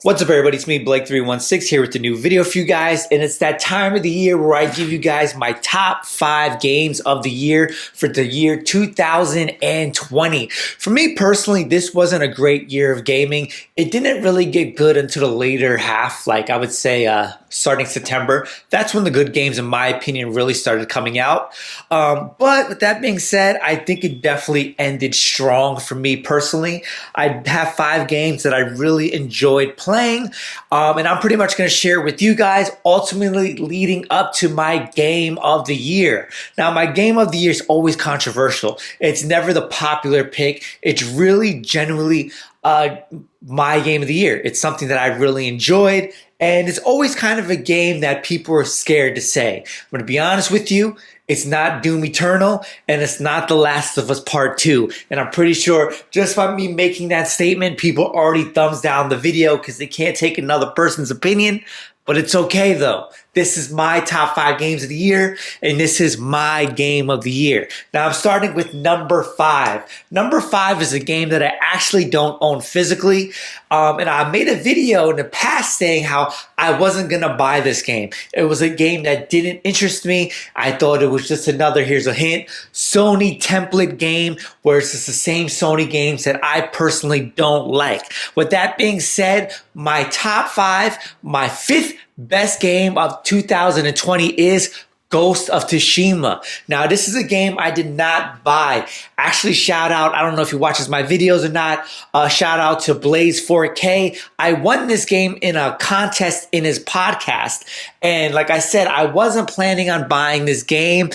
What's up, everybody? It's me, Blake316, here with a new video for you guys, and it's that time of the year where I give you guys my top 5 games of the year for the year 2020. For me personally, this wasn't a great year of gaming. It didn't really get good until the later half, like I would say starting September. That's when the good games, in my opinion, really started coming out. But with that being said, I think it definitely ended strong for me personally. I have 5 games that I really enjoyed playing. And I'm pretty much going to share with you guys, ultimately leading up to my game of the year. Now, my game of the year is always controversial. It's never the popular pick. It's really genuinely my game of the year. It's something that I really enjoyed, and it's always kind of a game that people are scared to say. I'm going to be honest with you. It's not Doom Eternal, and it's not The Last of Us Part 2. And I'm pretty sure just by me making that statement, people already thumbs down the video because they can't take another person's opinion. But it's okay though. This is my top 5 games of the year, and this is my game of the year. Now I'm starting with number 5. Number 5 is a game that I actually don't own physically. And I made a video in the past saying how I wasn't gonna buy this game. It was a game that didn't interest me. I thought it was just another, here's a hint, Sony template game where it's just the same Sony games that I personally don't like. With that being said, my top 5, my 5th best game of 2020 is Ghost of Tsushima. Now, this is a game I did not buy. Actually, shout out, I don't know if he watches my videos or not, shout out to Blaze 4K. I won this game in a contest in his podcast. And like I said, I wasn't planning on buying this game,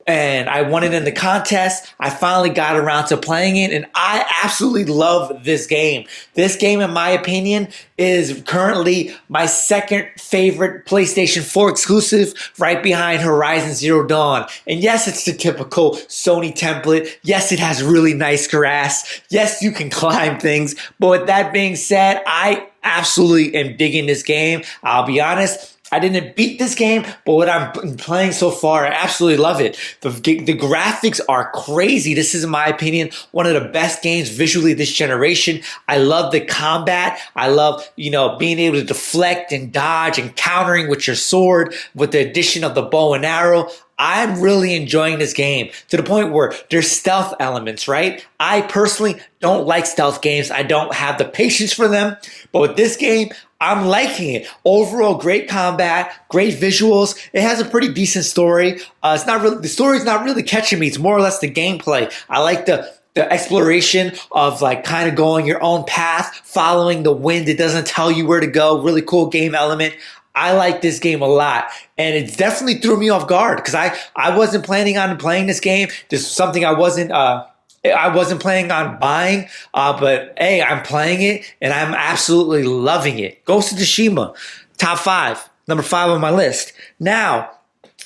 and I won it in the contest. I finally got around to playing it, and I absolutely love this game. This game, in my opinion, is currently my second favorite PlayStation 4 exclusive, right behind Horizon Zero Dawn. And yes, it's the typical Sony template. Yes, it has really nice grass. Yes, you can climb things. But with that being said, I absolutely am digging this game. I'll be honest, I didn't beat this game, but what I'm playing so far, I absolutely love it. The graphics are crazy. This is, in my opinion, one of the best games visually this generation. I love the combat. I love, being able to deflect and dodge and countering with your sword with the addition of the bow and arrow. I'm really enjoying this game to the point where there's stealth elements, right? I personally don't like stealth games. I don't have the patience for them. But with this game, I'm liking it. Overall, great combat, great visuals. It has a pretty decent story. The story's not really catching me. It's more or less the gameplay. I like the exploration of like kind of going your own path, following the wind. It doesn't tell you where to go. Really cool game element. I like this game a lot, and it definitely threw me off guard because I wasn't planning on playing this game. This is something I wasn't planning on buying, but hey, I'm playing it, and I'm absolutely loving it. Ghost of Tsushima, top 5, number 5 on my list. Now,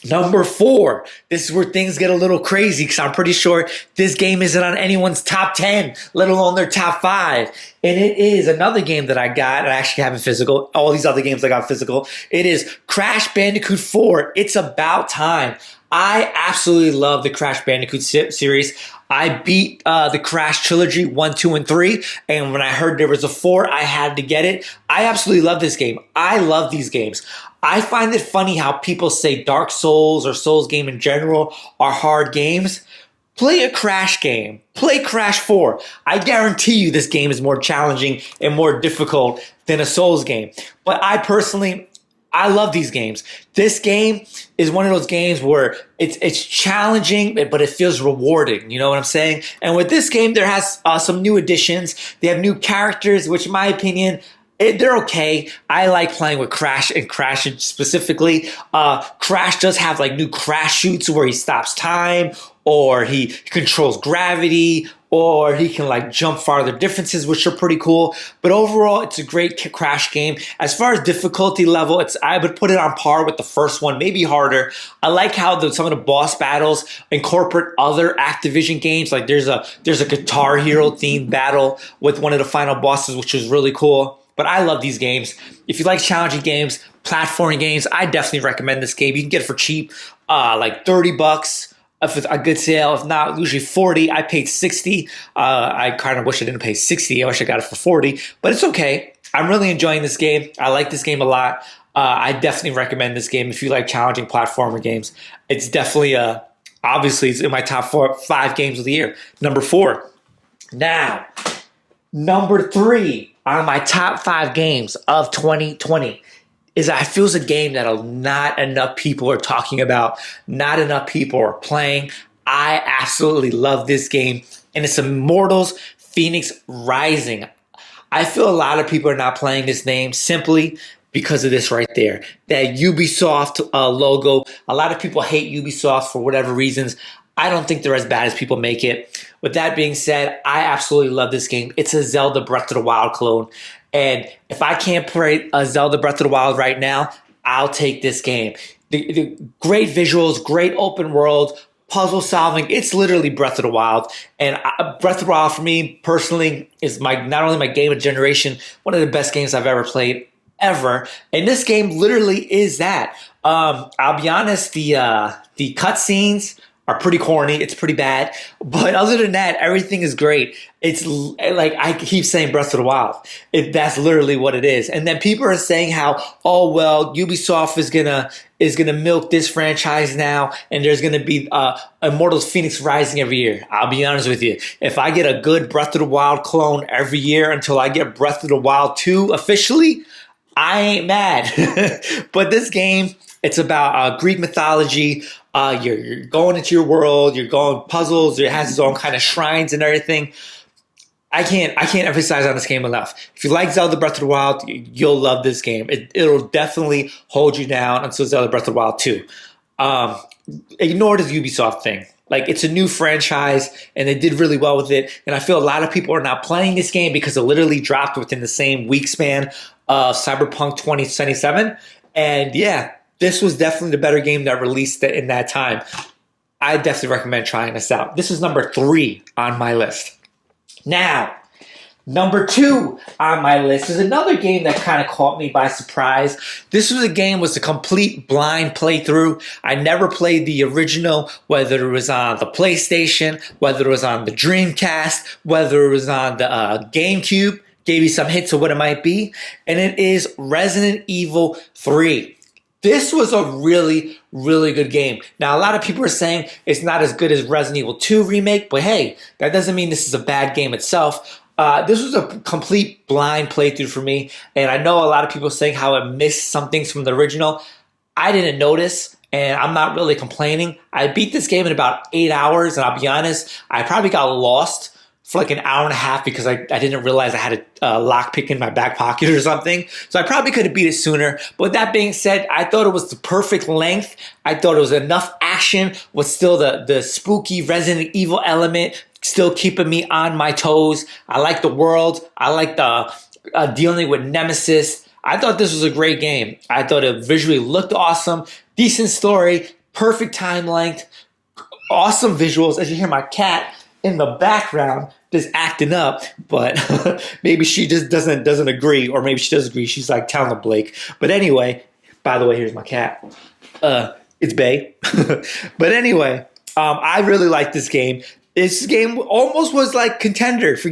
number 4, this is where things get a little crazy because I'm pretty sure this game isn't on anyone's top 10, let alone their top 5. And it is another game that I got. I actually have it physical. All these other games I got physical. It is Crash Bandicoot 4. It's about time. I absolutely love the Crash Bandicoot series. I beat the Crash trilogy 1, 2, and 3. And when I heard there was a 4, I had to get it. I absolutely love this game. I love these games. I find it funny how people say Dark Souls or Souls game in general are hard games. Play a Crash game. Play Crash 4. I guarantee you this game is more challenging and more difficult than a Souls game. But I love these games. This game is one of those games where it's challenging, but it feels rewarding. You know what I'm saying? And with this game, there has some new additions. They have new characters, which in my opinion, they're okay. I like playing with Crash and Crash specifically. Crash does have like new Crash shoots where he stops time, or he controls gravity, or he can like jump farther distances, which are pretty cool. But overall, it's a great Crash game. As far as difficulty level, I would put it on par with the first one, maybe harder. I like how some of the boss battles incorporate other Activision games. Like there's a Guitar Hero themed battle with one of the final bosses, which was really cool. But I love these games. If you like challenging games, platforming games, I definitely recommend this game. You can get it for cheap, like $30. If it's a good sale, if not, usually 40. I paid 60. I kind of wish I didn't pay 60. I wish I got it for 40, but it's okay. I'm really enjoying this game. I like this game a lot. I definitely recommend this game if you like challenging platformer games. It's definitely obviously it's in my top 5 games of the year. Number 4. Now, number 3 on my top 5 games of 2020 is I feel it's a game that not enough people are talking about, not enough people are playing. I absolutely love this game, and it's Immortals Phoenix Rising. I feel a lot of people are not playing this name simply because of this right there, that Ubisoft logo. A lot of people hate Ubisoft for whatever reasons. I don't think they're as bad as people make it. With that being said, I absolutely love this game. It's a Zelda Breath of the Wild clone. And if I can't play a Zelda Breath of the Wild right now, I'll take this game. The great visuals, great open world, puzzle solving. It's literally Breath of the Wild. And Breath of the Wild for me personally is not only my game of generation, one of the best games I've ever played ever. And this game literally is that. I'll be honest, the cutscenes are pretty corny. It's pretty bad. But other than that, everything is great. It's like I keep saying Breath of the Wild. That's literally what it is. And then people are saying how, oh, well, Ubisoft is gonna milk this franchise now, and there's gonna be Immortals Phoenix Rising every year. I'll be honest with you. If I get a good Breath of the Wild clone every year until I get Breath of the Wild 2 officially, I ain't mad. But this game, it's about Greek mythology. You're going into your world. You're going puzzles. It has its own kind of shrines and everything. I can't emphasize on this game enough. If you like Zelda Breath of the Wild, you'll love this game. It'll definitely hold you down until Zelda Breath of the Wild 2. Ignore the Ubisoft thing. Like, it's a new franchise, and they did really well with it. And I feel a lot of people are not playing this game because it literally dropped within the same week span of Cyberpunk 2077. And yeah, this was definitely the better game that released in that time. I definitely recommend trying this out. This is number 3 on my list. Now, number 2 on my list is another game that kind of caught me by surprise. This was a complete blind playthrough. I never played the original, whether it was on the PlayStation, whether it was on the Dreamcast, whether it was on the GameCube. Gave you some hints of what it might be. And it is Resident Evil 3. This was a really, really good game. Now, a lot of people are saying it's not as good as Resident Evil 2 Remake, but hey, that doesn't mean this is a bad game itself. This was a complete blind playthrough for me, and I know a lot of people saying how it missed some things from the original. I didn't notice, and I'm not really complaining. I beat this game in about 8 hours, and I'll be honest, I probably got lost for like an hour and a half because I didn't realize I had a lockpick in my back pocket or something. So I probably could have beat it sooner. But with that being said, I thought it was the perfect length. I thought it was enough action with still the spooky Resident Evil element, still keeping me on my toes. I like the world. I like the dealing with Nemesis. I thought this was a great game. I thought it visually looked awesome. Decent story. Perfect time length. Awesome visuals. As you hear my cat in the background just acting up, but maybe she just doesn't agree, or maybe she does agree. She's like, tell him, Blake. But anyway, by the way, here's my cat. It's Bay. But anyway, I really like this game. This game almost was like contender for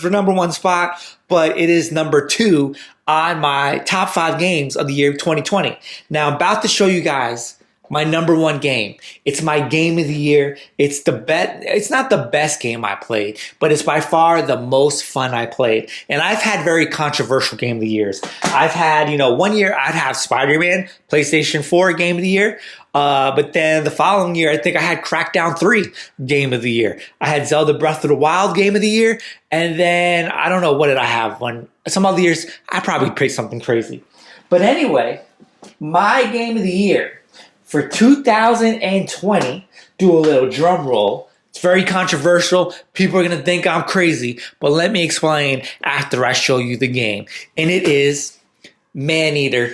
number 1 spot, but it is number 2 on my top 5 games of the year 2020. Now, I'm about to show you guys my number 1 game. It's my game of the year. It's not the best game I played, but it's by far the most fun I played. And I've had very controversial game of the years. I've had, 1 year I'd have Spider-Man, PlayStation 4 game of the year. But then the following year, I think I had Crackdown 3 game of the year. I had Zelda Breath of the Wild game of the year. And then I don't know, what did I have? Some other years, I probably picked something crazy. But anyway, my game of the year for 2020, do a little drum roll. It's very controversial. People are going to think I'm crazy, but let me explain after I show you the game. And it is Maneater.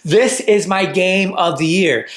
This is my game of the year.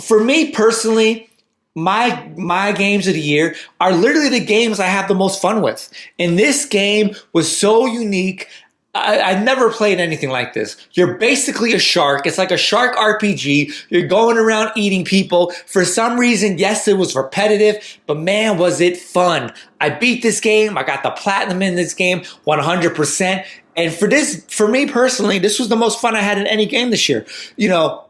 For me personally, my games of the year are literally the games I have the most fun with. And this game was so unique. I've never played anything like this. You're basically a shark. It's like a shark RPG. You're going around eating people. For some reason, yes, it was repetitive, but man, was it fun. I beat this game. I got the platinum in this game 100%. And for me personally, this was the most fun I had in any game this year. You know,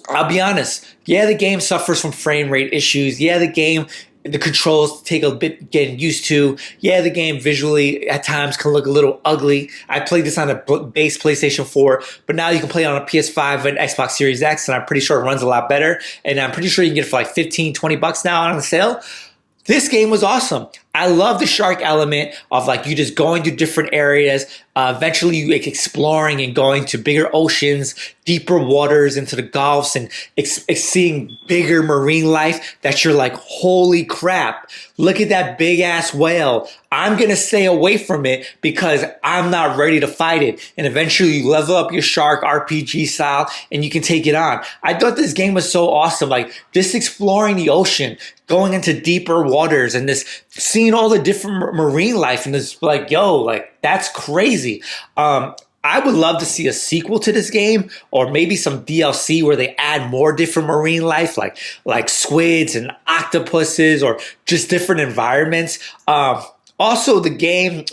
I'll be honest. Yeah, the game suffers from frame rate issues. Yeah, the controls take a bit getting used to. Yeah, the game visually at times can look a little ugly. I played this on a base PlayStation 4, but now you can play it on a PS5 and Xbox Series X, and I'm pretty sure it runs a lot better. And I'm pretty sure you can get it for like 15, 20 bucks now on the sale. This game was awesome. I love the shark element of like you just going to different areas, eventually you like exploring and going to bigger oceans, deeper waters into the Gulfs, and seeing bigger marine life that you're like, holy crap, look at that big ass whale. I'm going to stay away from it because I'm not ready to fight it. And eventually you level up your shark RPG style and you can take it on. I thought this game was so awesome. Like just exploring the ocean, going into deeper waters, and this seeing all the different marine life, and this like, yo, like that's crazy. I would love to see a sequel to this game, or maybe some DLC where they add more different marine life, like squids and octopuses, or just different environments. Also, the game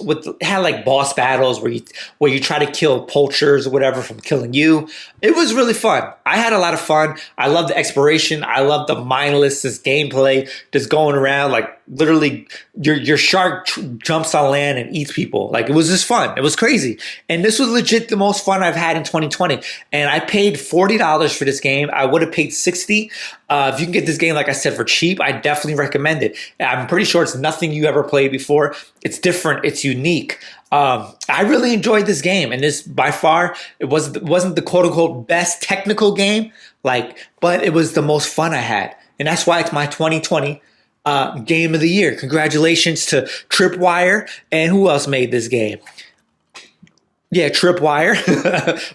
had like boss battles where you try to kill poachers or whatever from killing you. It was really fun. I had a lot of fun. I love the exploration. I love the mindless gameplay, just going around like literally your shark jumps on land and eats people. Like it was just fun. It was crazy. And this was legit the most fun I've had in 2020. And I paid $40 for this game. I would have paid $60. If you can get this game, like I said, for cheap, I definitely recommend it. I'm pretty sure it's nothing you ever played before. It's different. It's unique. I really enjoyed this game, and this by far it wasn't the quote unquote best technical game, but it was the most fun I had, and that's why it's my 2020 game of the year. Congratulations to Tripwire, and who else made this game? Yeah, Tripwire.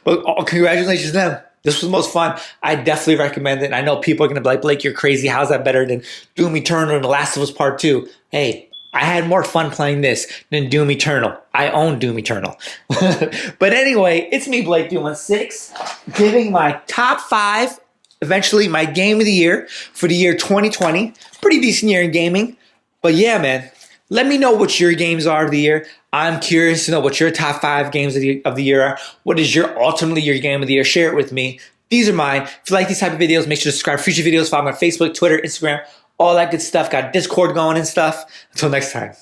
But congratulations to them. This was the most fun. I definitely recommend it. And I know people are going to be like, Blake, you're crazy. How's that better than Doom Eternal and The Last of Us Part 2? Hey, I had more fun playing this than Doom Eternal. I own Doom Eternal. But anyway, it's me, Blake, doing 6, giving my top 5, eventually my game of the year for the year 2020. Pretty decent year in gaming. But yeah, man, let me know what your games are of the year. I'm curious to know what your top 5 games of the year are. What is ultimately your game of the year? Share it with me. These are mine. If you like these type of videos, make sure to subscribe for future videos. Follow me on Facebook, Twitter, Instagram, all that good stuff. Got Discord going and stuff. Until next time.